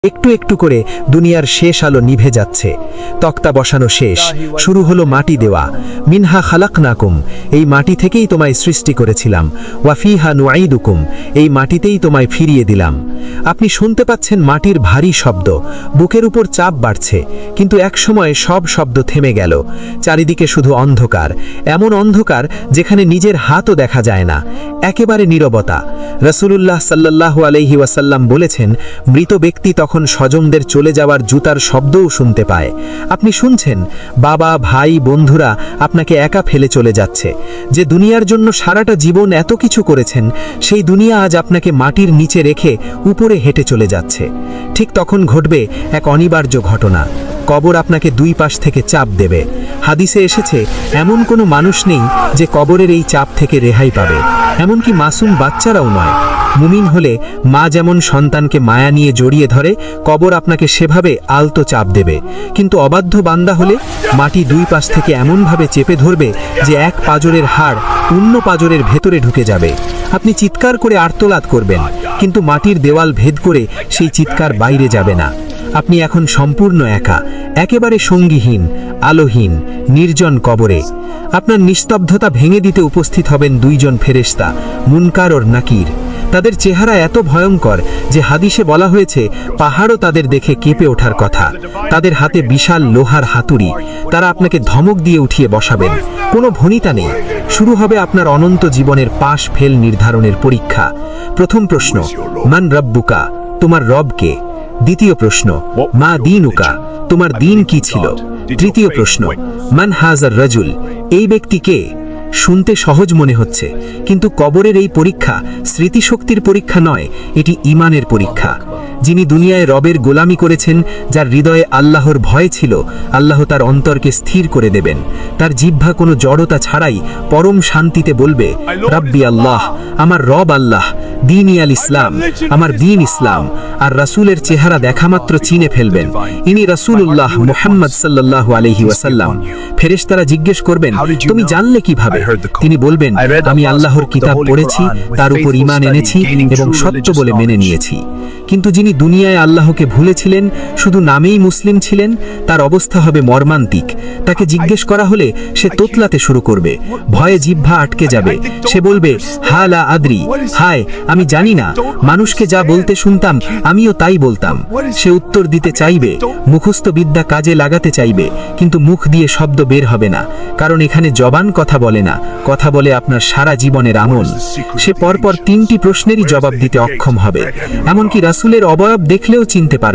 একটু একটু করে দুনিয়ার শেষ আলো নিভে যাচ্ছে। তক্তা বসানো শেষ, শুরু হলো মাটি দেওয়া। মিনহা খালাকনাকুম, এই মাটি থেকেই তোমায় সৃষ্টি করেছিলাম। ওয়াফিহা নুআইদুকুম, এই মাটিতেই তোমায় ফিরিয়ে দিলাম। আপনি শুনতে পাচ্ছেন মাটির ভারী শব্দ, বুকের উপর চাপ বাড়ছে, কিন্তু একসময় সব শব্দ থেমে গেল। চারিদিকে শুধু অন্ধকার, এমন অন্ধকার যেখানে নিজের হাতও দেখা যায় না, একেবারে নীরবতা। রাসূলুল্লাহ সাল্লাল্লাহু আলাইহি ওয়াসাল্লাম বলেছেন, মৃত ব্যক্তি তখন স্বজনদের চলে যাওয়ার জুতার শব্দও শুনতে পায়। আপনি শুনছেন বাবা, ভাই, বন্ধুরা আপনাকে একা ফেলে চলে যাচ্ছে। যে দুনিয়ার জন্য সারাটা জীবন এত কিছু করেছেন, সেই দুনিয়া আজ আপনাকে মাটির নিচে রেখে উপরে হেঁটে চলে যাচ্ছে। ঠিক তখন ঘটবে এক অনিবার্য ঘটনা। কবর আপনাকে দুই পাশ থেকে চাপ দেবে। হাদিসে এসেছে, এমন কোনো মানুষ নেই যে কবরের এই চাপ থেকে রেহাই পাবে, এমনকি মাসুম বাচ্চারাও নয়। মুমিন হলে মা যেমন সন্তানকে মায়া নিয়ে জড়িয়ে ধরে, কবর আপনাকে সেভাবে আলতো চাপ দেবে। কিন্তু অবাধ্য বান্দা হলে মাটি দুই পাশ থেকে এমনভাবে চেপে ধরবে যে এক পাঁজরের হাড় অন্য পাঁজরের ভেতরে ঢুকে যাবে। আপনি চিৎকার করে আর্তনাদ করবেন, কিন্তু মাটির দেওয়াল ভেদ করে সেই চিৎকার বাইরে যাবে না। আপনি এখন সম্পূর্ণ একা, একেবারে সঙ্গীহীন, আলোহীন, নির্জন কবরে। আপনার নিস্তব্ধতা ভেঙে দিতে উপস্থিত হবেন দুইজন ফেরেশতা, মুনকার ও নাকির। তাদের চেহারা এত ভয়ঙ্কর যে হাদিসে বলা হয়েছে পাহাড়ও তাদের দেখে কেঁপে ওঠার কথা। তাদের হাতে বিশাল লোহার হাতুড়ি। তারা আপনাকে ধমক দিয়ে উঠিয়ে বসাবেন। কোনো ভনিতা নেই। শুরু হবে আপনার অনন্ত জীবনের পাশ ফেল নির্ধারণের পরীক্ষা। প্রথম প্রশ্ন, মান রব্বুকা, তোমার রব কে? দ্বিতীয় প্রশ্ন, মা দীনুকা, তোমার দিন কি ছিল? তৃতীয় প্রশ্ন, মান হাজার রাজুল, এই ব্যক্তি কে? শুনতে সহজ মনে হচ্ছে, কিন্তু কবরের এই পরীক্ষা স্মৃতিশক্তির পরীক্ষা নয়, এটি ঈমানের পরীক্ষা। যিনি দুনিয়ায় রবের গোলামি করেছেন, যার হৃদয়ে আল্লাহর ভয় ছিল, আল্লাহ তার অন্তরকে স্থির করে দেবেন। তার জিহ্বা কোনো জড়তা ছাড়াই পরম শান্তিতে বলবে, রাব্বি আল্লাহ, আমার রব আল্লাহ, দীন আল ইসলাম, আমার দিন ইসলাম। আর রাসূলের চেহারা দেখামাত্র চিনে ফেলবেন, ইনি রাসূলুল্লাহ মুহাম্মদ সাল্লাল্লাহু আলাইহি ওয়াসাল্লাম। ফেরেশতারা জিজ্ঞেস করবেন, তুমি জানলে কিভাবে? তিনি বলবেন, আমি আল্লাহর কিতাব পড়েছি, তার উপর ঈমান এনেছি এবং সত্য বলে মেনে নিয়েছি। কিন্তু যিনি দুনিয়ায় আল্লাহকে ভুলেছিলেন, শুধু নামেই মুসলিম ছিলেন, তার অবস্থা হবে মর্মান্তিক। তাকে জিজ্ঞেস করা হলে সে তোতলাতে শুরু করবে, ভয়ে জিহ্বা আটকে যাবে। সে বলবে, হা লা আদরি, হায় আমি জানি না। মানুষকে যা বলতে শুনতাম আমিও তাই বলতাম। সে উত্তর দিতে চাইবে, মুখস্থ বিদ্যা কাজে লাগাতে চাইবে, কিন্তু মুখ দিয়ে শব্দ বের হবে না, কারণ এখানে জবান কথা বলে না, কথা বলে আপনার সারা জীবনের আমল। সে পরপর তিনটি প্রশ্নেরই জবাব দিতে অক্ষম হবে, এমনকি রাসূলের অবয়ব দেখলেও চিনতে পারবে